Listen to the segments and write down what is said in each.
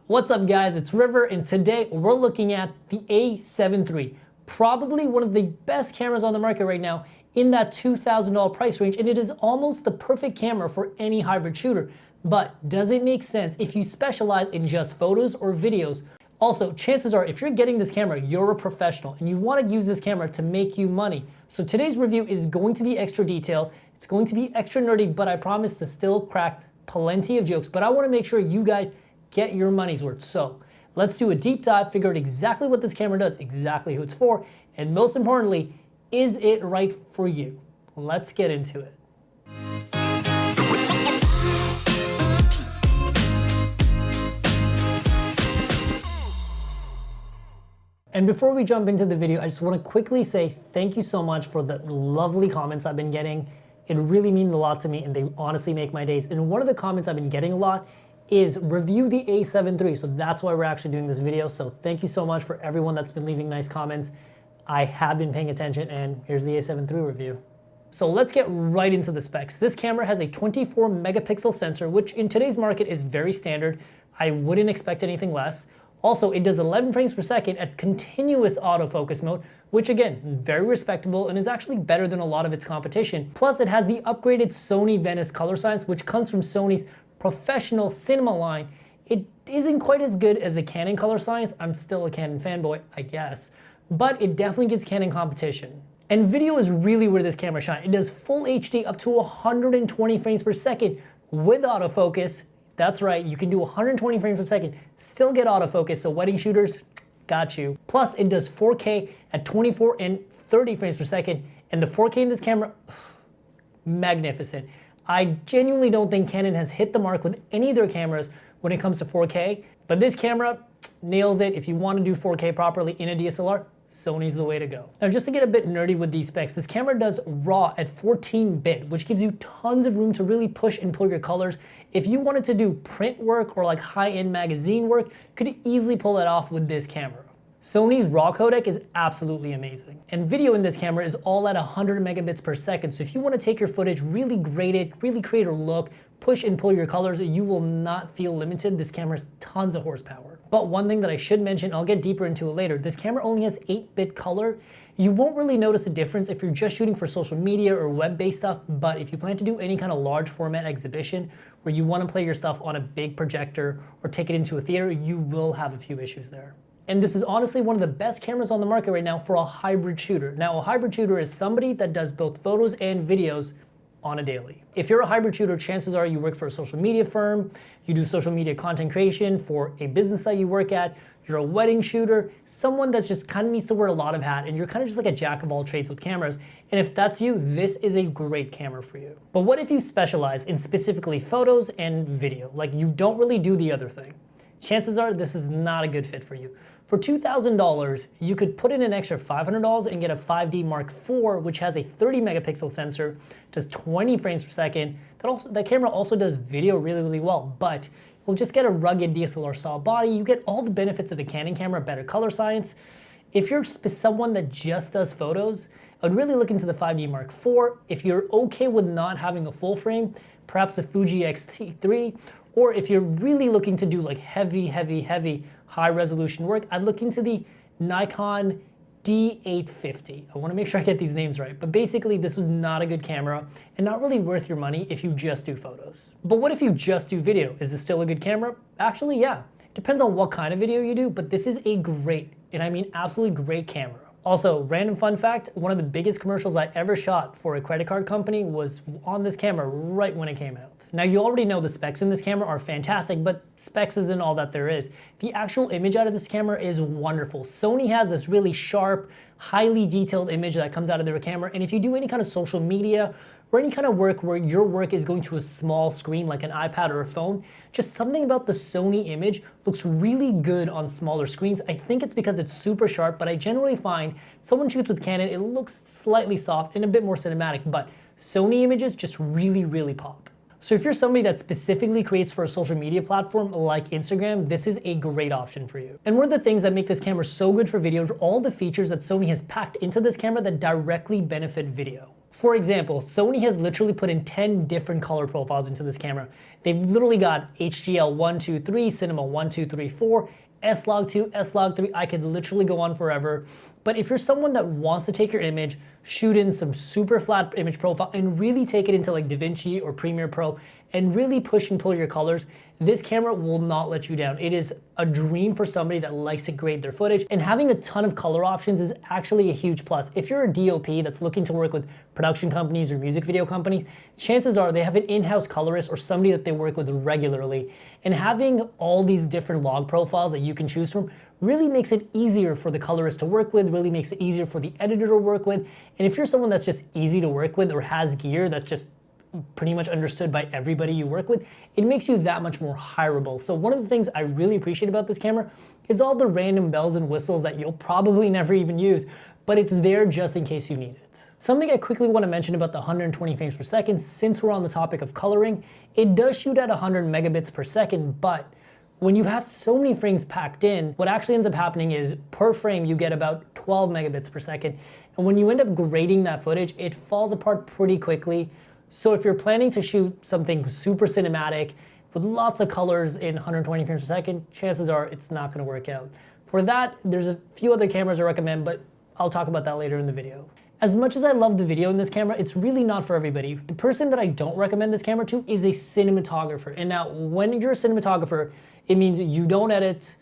What's up guys, it's River, and today we're looking at the A7 III. Probably one of the best cameras on the market right now in that $2,000 price range, and it is almost the perfect camera for any hybrid shooter. But does it make sense if you specialize in just photos or videos? Also, chances are if you're getting this camera, you're a professional and you want to use this camera to make you money. So today's review is going to be extra detailed, it's going to be extra nerdy, but I promise to still crack plenty of jokes. But I want to make sure you guys get your money's worth. So let's do a deep dive, figure out exactly what this camera does, exactly who it's for, and most importantly, is it right for you? Let's get into it. And before we jump into the video, I just want to quickly say thank you so much for the lovely comments I've been getting. It really means a lot to me and they honestly make my days. And one of the comments I've been getting a lot is review the A7 III. So that's why we're actually doing this video. So thank you so much for everyone that's been leaving nice comments. I have been paying attention, and here's the A7 III review. So let's get right into the specs. This camera has a 24 megapixel sensor, which in today's market is very standard. I wouldn't expect anything less. Also, it does 11 frames per second at continuous autofocus mode, which again, very respectable and is actually better than a lot of its competition. Plus, it has the upgraded Sony Venice color science, which comes from Sony's professional cinema line. It isn't quite as good as the Canon color science. I'm still a Canon fanboy, I guess, but it definitely gives Canon competition. And video is really where this camera shines. It does full HD up to 120 frames per second with autofocus. That's right, you can do 120 frames per second, still get autofocus, so wedding shooters, got you. Plus, it does 4K at 24 and 30 frames per second, and the 4K in this camera, magnificent. I genuinely don't think Canon has hit the mark with any of their cameras when it comes to 4K, but this camera nails it. If you want to do 4K properly in a DSLR, Sony's the way to go. Now, just to get a bit nerdy with these specs, this camera does RAW at 14-bit, which gives you tons of room to really push and pull your colors. If you wanted to do print work or like high-end magazine work, you could easily pull it off with this camera. Sony's RAW codec is absolutely amazing. And video in this camera is all at 100 megabits per second. So if you want to take your footage, really grade it, really create a look, push and pull your colors, you will not feel limited. This camera has tons of horsepower. But one thing that I should mention, I'll get deeper into it later, this camera only has 8-bit color. You won't really notice a difference if you're just shooting for social media or web-based stuff, but if you plan to do any kind of large format exhibition where you want to play your stuff on a big projector or take it into a theater, you will have a few issues there. And this is honestly one of the best cameras on the market right now for a hybrid shooter. Now, a hybrid shooter is somebody that does both photos and videos on a daily. If you're a hybrid shooter, chances are you work for a social media firm, you do social media content creation for a business that you work at, you're a wedding shooter, someone that just kind of needs to wear a lot of hats, and you're kind of just like a jack of all trades with cameras. And if that's you, this is a great camera for you. But what if you specialize in specifically photos and video? Like you don't really do the other thing. Chances are this is not a good fit for you. For $2,000, you could put in an extra $500 and get a 5D Mark IV, which has a 30 megapixel sensor, does 20 frames per second. That camera also does video really, really well, but you'll just get a rugged DSLR style body. You get all the benefits of a Canon camera, better color science. If you're someone that just does photos, I'd really look into the 5D Mark IV. If you're okay with not having a full frame, perhaps a Fuji X-T3, or if you're really looking to do like heavy high resolution work, I'd look into the Nikon D850. I want to make sure I get these names right, but basically this was not a good camera and not really worth your money if you just do photos. But what if you just do video? Is this still a good camera? Actually, yeah. Depends on what kind of video you do, but this is a great, and I mean absolutely great camera. Also, random fun fact, one of the biggest commercials I ever shot for a credit card company was on this camera right when it came out. Now you already know the specs in this camera are fantastic, but specs isn't all that there is. The actual image out of this camera is wonderful. Sony has this really sharp, highly detailed image that comes out of their camera, and if you do any kind of social media or any kind of work where your work is going to a small screen like an iPad or a phone, just something about the Sony image looks really good on smaller screens. I think it's because it's super sharp, but I generally find someone shoots with Canon, it looks slightly soft and a bit more cinematic, but Sony images just really, really pop. So if you're somebody that specifically creates for a social media platform like Instagram, this is a great option for you. And one of the things that make this camera so good for video are all the features that Sony has packed into this camera that directly benefit video. For example, Sony has literally put in 10 different color profiles into this camera. They've literally got HDL 1, 2, 3, Cinema 1, 2, 3, 4, S-Log 2, S-Log 3. I could literally go on forever. But if you're someone that wants to take your image, shoot in some super flat image profile, and really take it into like DaVinci or Premiere Pro, and really push and pull your colors, this camera will not let you down. It is a dream for somebody that likes to grade their footage, and having a ton of color options is actually a huge plus. If you're a DOP that's looking to work with production companies or music video companies, chances are they have an in-house colorist or somebody that they work with regularly. And having all these different log profiles that you can choose from really makes it easier for the colorist to work with, really makes it easier for the editor to work with. And if you're someone that's just easy to work with or has gear that's just pretty much understood by everybody you work with, it makes you that much more hireable. So one of the things I really appreciate about this camera is all the random bells and whistles that you'll probably never even use, but it's there just in case you need it. Something I quickly want to mention about the 120 frames per second, since we're on the topic of coloring, it does shoot at 100 megabits per second, but when you have so many frames packed in, what actually ends up happening is per frame you get about 12 megabits per second. And when you end up grading that footage, it falls apart pretty quickly. So if you're planning to shoot something super cinematic with lots of colors in 120 frames per second, chances are it's not going to work out. For that, there's a few other cameras I recommend, but I'll talk about that later in the video. As much as I love the video in this camera, it's really not for everybody. The person that I don't recommend this camera to is a cinematographer. And now, when you're a cinematographer, it means you don't edit,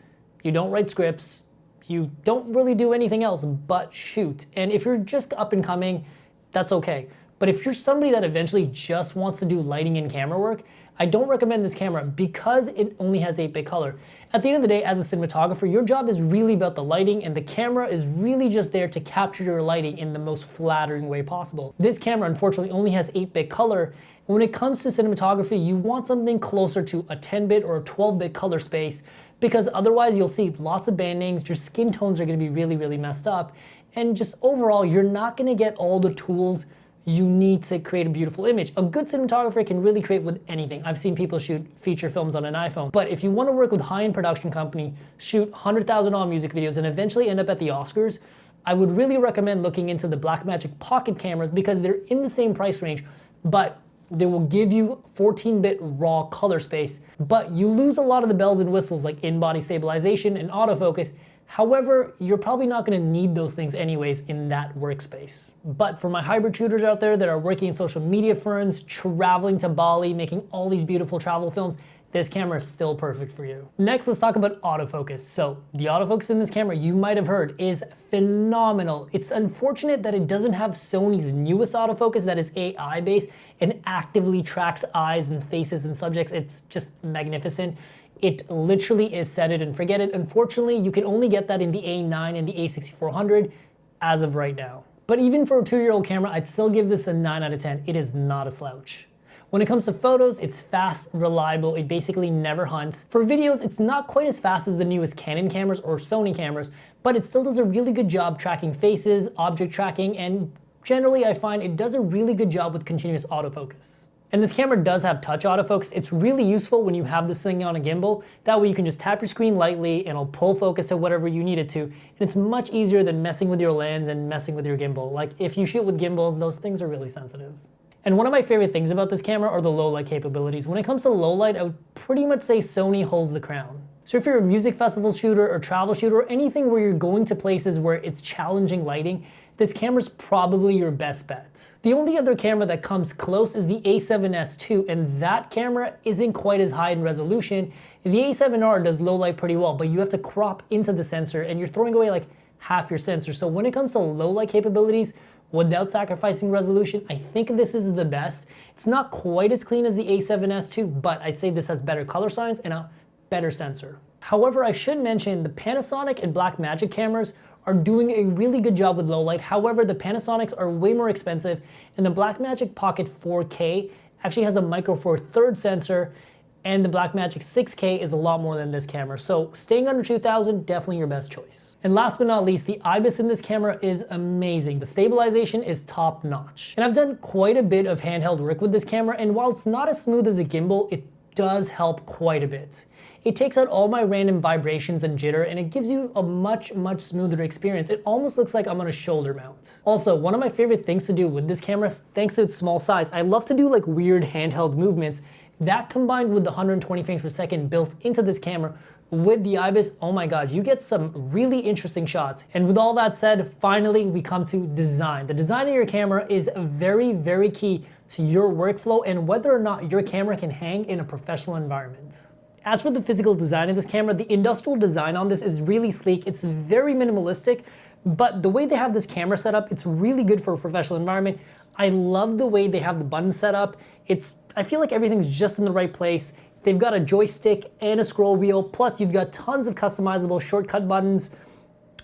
you don't write scripts, you don't really do anything else but shoot. And if you're just up and coming, that's okay. But if you're somebody that eventually just wants to do lighting and camera work, I don't recommend this camera because it only has 8-bit color. At the end of the day, as a cinematographer, your job is really about the lighting, and the camera is really just there to capture your lighting in the most flattering way possible. This camera, unfortunately, only has 8-bit color. When it comes to cinematography, you want something closer to a 10-bit or a 12-bit color space, because otherwise you'll see lots of bandings, your skin tones are going to be really, really messed up, and just overall, you're not going to get all the tools you need to create a beautiful image. A good cinematographer can really create with anything. I've seen people shoot feature films on an iPhone. But if you want to work with high-end production company, shoot $100,000 music videos, and eventually end up at the Oscars, I would really recommend looking into the Blackmagic Pocket cameras because they're in the same price range, but they will give you 14-bit raw color space, but you lose a lot of the bells and whistles like in-body stabilization and autofocus. However, you're probably not going to need those things anyways in that workspace. But for my hybrid shooters out there that are working in social media firms, traveling to Bali, making all these beautiful travel films, this camera is still perfect for you. Next, let's talk about autofocus. So the autofocus in this camera, you might have heard, is phenomenal. It's unfortunate that it doesn't have Sony's newest autofocus that is AI based and actively tracks eyes and faces and subjects. It's just magnificent. It literally is set it and forget it. Unfortunately, you can only get that in the A9 and the A6400 as of right now. But even for a 2-year-old camera, I'd still give this a 9 out of 10. It is not a slouch. When it comes to photos, it's fast, reliable, it basically never hunts. For videos, it's not quite as fast as the newest Canon cameras or Sony cameras, but it still does a really good job tracking faces, object tracking, and generally I find it does a really good job with continuous autofocus. And this camera does have touch autofocus. It's really useful when you have this thing on a gimbal. That way you can just tap your screen lightly and it'll pull focus to whatever you need it to. And it's much easier than messing with your lens and messing with your gimbal. Like if you shoot with gimbals, those things are really sensitive. And one of my favorite things about this camera are the low light capabilities. When it comes to low light, I would pretty much say Sony holds the crown. So if you're a music festival shooter or travel shooter or anything where you're going to places where it's challenging lighting, this camera's probably your best bet. The only other camera that comes close is the A7S II, and that camera isn't quite as high in resolution. The A7R does low light pretty well, but you have to crop into the sensor and you're throwing away like half your sensor. So when it comes to low light capabilities, without sacrificing resolution, I think this is the best. It's not quite as clean as the A7S II, but I'd say this has better color science and a better sensor. However, I should mention the Panasonic and Blackmagic cameras are doing a really good job with low light. However, the Panasonics are way more expensive, and the Blackmagic Pocket 4K actually has a Micro Four Thirds sensor, and the Blackmagic 6K is a lot more than this camera. So staying under 2,000, definitely your best choice. And last but not least, the IBIS in this camera is amazing. The stabilization is top notch. And I've done quite a bit of handheld work with this camera, and while it's not as smooth as a gimbal, it does help quite a bit. it takes out all my random vibrations and jitter, and it gives you a much smoother experience. It almost looks like I'm on a shoulder mount. Also, one of my favorite things to do with this camera, thanks to its small size, I love to do like weird handheld movements. That combined with the 120 frames per second built into this camera with the IBIS, oh my god, you get some really interesting shots. And with all that said, finally we come to design. The design of your camera is very key to your workflow and whether or not your camera can hang in a professional environment. As for the physical design of this camera, the industrial design on this is really sleek. It's very minimalistic, but the way they have this camera set up, it's really good for a professional environment. I love the way they have the buttons set up. I feel like everything's just in the right place. They've got a joystick and a scroll wheel, plus you've got tons of customizable shortcut buttons.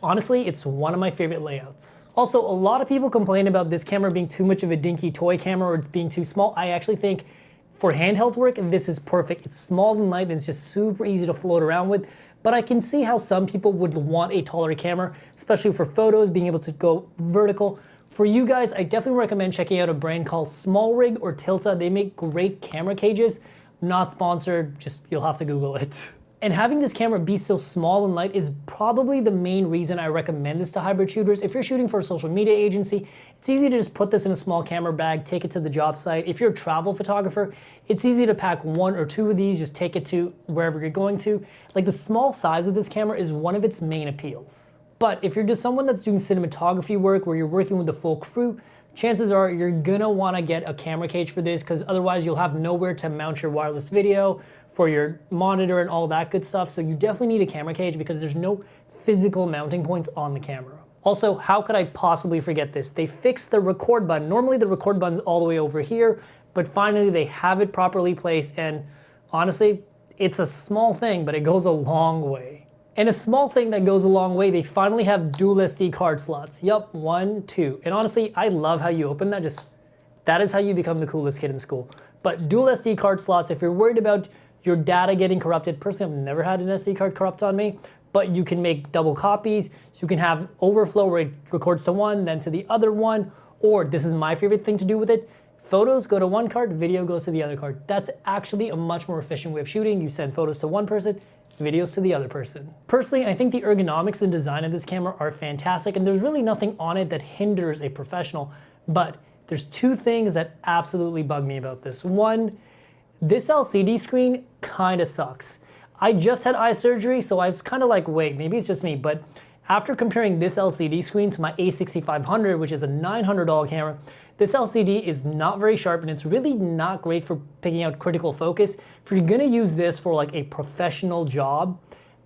Honestly, it's one of my favorite layouts. Also, a lot of people complain about this camera being too much of a dinky toy camera or it's being too small. I actually think for handheld work, this is perfect. It's small and light and it's just super easy to float around with. But I can see how some people would want a taller camera, especially for photos, being able to go vertical. For you guys, I definitely recommend checking out a brand called Small Rig or Tilta. They make great camera cages. Not sponsored, just you'll have to Google it. And having this camera be so small and light is probably the main reason I recommend this to hybrid shooters. If you're shooting for a social media agency, it's easy to just put this in a small camera bag, take it to the job site. If you're a travel photographer, it's easy to pack 1 or 2 of these, just take it to wherever you're going to. Like the small size of this camera is one of its main appeals. But if you're just someone that's doing cinematography work where you're working with the full crew, chances are you're gonna wanna get a camera cage for this because otherwise you'll have nowhere to mount your wireless video for your monitor and all that good stuff. So you definitely need a camera cage because there's no physical mounting points on the camera. Also, how could I possibly forget this? They fixed the record button. Normally the record button's all the way over here, but finally they have it properly placed, and honestly, it's a small thing, but it goes a long way. And a small thing that goes a long way, they finally have dual SD card slots. Yup, 1, 2. And honestly, I love how you open that. That is how you become the coolest kid in school. But dual SD card slots, if you're worried about your data getting corrupted, personally I've never had an SD card corrupt on me, but you can make double copies. You can have overflow where it records to one, then to the other one, or this is my favorite thing to do with it, photos go to one card, video goes to the other card. That's actually a much more efficient way of shooting. You send photos to one person, videos to the other person. Personally, I think the ergonomics and design of this camera are fantastic, and there's really nothing on it that hinders a professional, but there's 2 things that absolutely bug me about this. One, this LCD screen kinda sucks. I just had eye surgery, so I was kinda like, wait, maybe it's just me, but after comparing this LCD screen to my A6500, which is a $900 camera, this LCD is not very sharp and it's really not great for picking out critical focus. If you're gonna use this for like a professional job,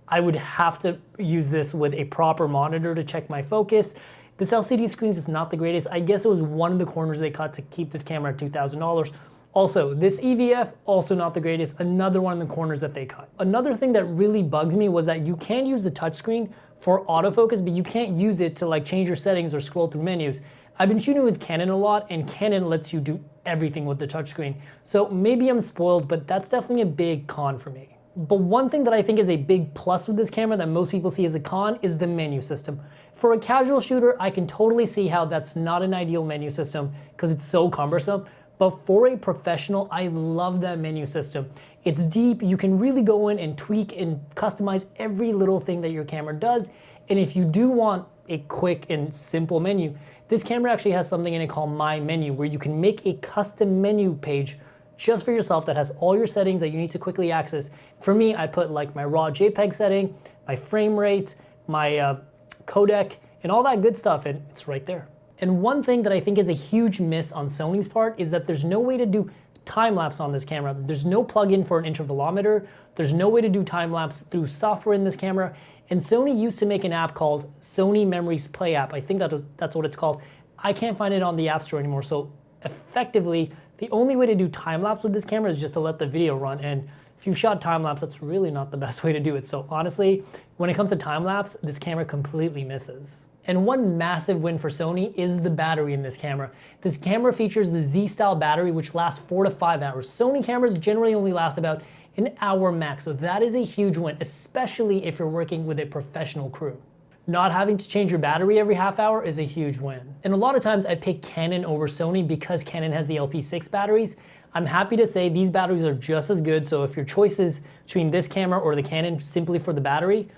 I would have to use this with a proper monitor to check my focus. This LCD screen is not the greatest. I guess it was one of the corners they cut to keep this camera at $2,000. Also, this EVF, also not the greatest, another one of the corners that they cut. Another thing that really bugs me was that you can use the touchscreen for autofocus, but you can't use it to like change your settings or scroll through menus. I've been shooting with Canon a lot, and Canon lets you do everything with the touchscreen. So maybe I'm spoiled, but that's definitely a big con for me. But one thing that I think is a big plus with this camera that most people see as a con is the menu system. For a casual shooter, I can totally see how that's not an ideal menu system because it's so cumbersome. But for a professional, I love that menu system. It's deep, you can really go in and tweak and customize every little thing that your camera does. And if you do want a quick and simple menu, this camera actually has something in it called My Menu, where you can make a custom menu page just for yourself that has all your settings that you need to quickly access. For me, I put like my raw JPEG setting, my frame rate, my codec, and all that good stuff, and it's right there. And one thing that I think is a huge miss on Sony's part is that there's no way to do time-lapse on this camera. There's no plugin for an intervalometer. There's no way to do time-lapse through software in this camera. And Sony used to make an app called Sony Memories Play app. I think that's what it's called. I can't find it on the App Store anymore. So effectively, the only way to do time-lapse with this camera is just to let the video run. And if you've shot time-lapse, that's really not the best way to do it. So honestly, when it comes to time-lapse, this camera completely misses. And one massive win for Sony is the battery in this camera. This camera features the Z-style battery, which lasts 4 to 5 hours. Sony cameras generally only last about an hour max, so that is a huge win, especially if you're working with a professional crew. Not having to change your battery every half hour is a huge win. And a lot of times I pick Canon over Sony because Canon has the LP6 batteries. I'm happy to say these batteries are just as good, so if your choice is between this camera or the Canon simply for the battery,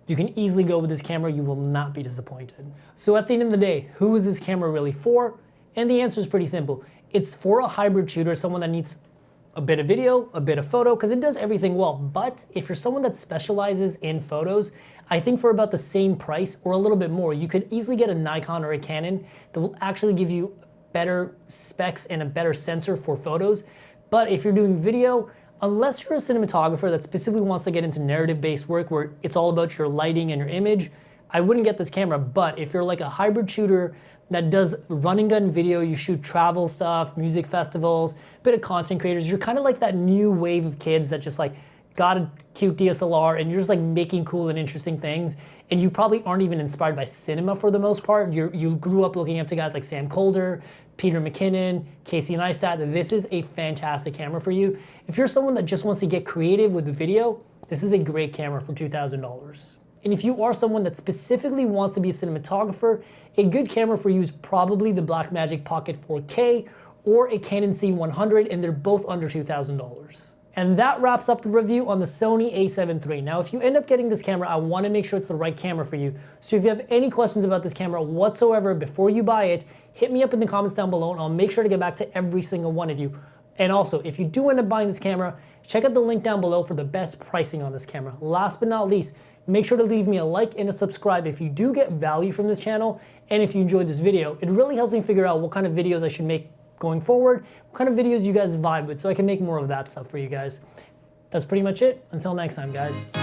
you can easily go with this camera, you will not be disappointed. So at the end of the day, who is this camera really for? And the answer is pretty simple. It's for a hybrid shooter, someone that needs a bit of video, a bit of photo, because it does everything well. But if you're someone that specializes in photos, I think for about the same price or a little bit more, you could easily get a Nikon or a Canon that will actually give you better specs and a better sensor for photos. But if you're doing video, unless you're a cinematographer that specifically wants to get into narrative-based work where it's all about your lighting and your image, I wouldn't get this camera. But if you're like a hybrid shooter that does run and gun video, you shoot travel stuff, music festivals, bit of content creators, you're kind of like that new wave of kids that just like got a cute DSLR and you're just like making cool and interesting things, and you probably aren't even inspired by cinema for the most part. You grew up looking up to guys like Sam Colder, Peter McKinnon, Casey Neistat. This is a fantastic camera for you. If you're someone that just wants to get creative with the video, this is a great camera for $2,000. And if you are someone that specifically wants to be a cinematographer, a good camera for you is probably the Blackmagic Pocket 4K or a Canon C100, and they're both under $2,000. And that wraps up the review on the Sony A7 III. Now, if you end up getting this camera, I want to make sure it's the right camera for you. So if you have any questions about this camera whatsoever before you buy it, hit me up in the comments down below and I'll make sure to get back to every single one of you. And also, if you do end up buying this camera, check out the link down below for the best pricing on this camera. Last but not least, make sure to leave me a like and a subscribe if you do get value from this channel and if you enjoyed this video. It really helps me figure out what kind of videos I should make going forward, what kind of videos you guys vibe with, so I can make more of that stuff for you guys. That's pretty much it. Until next time, guys.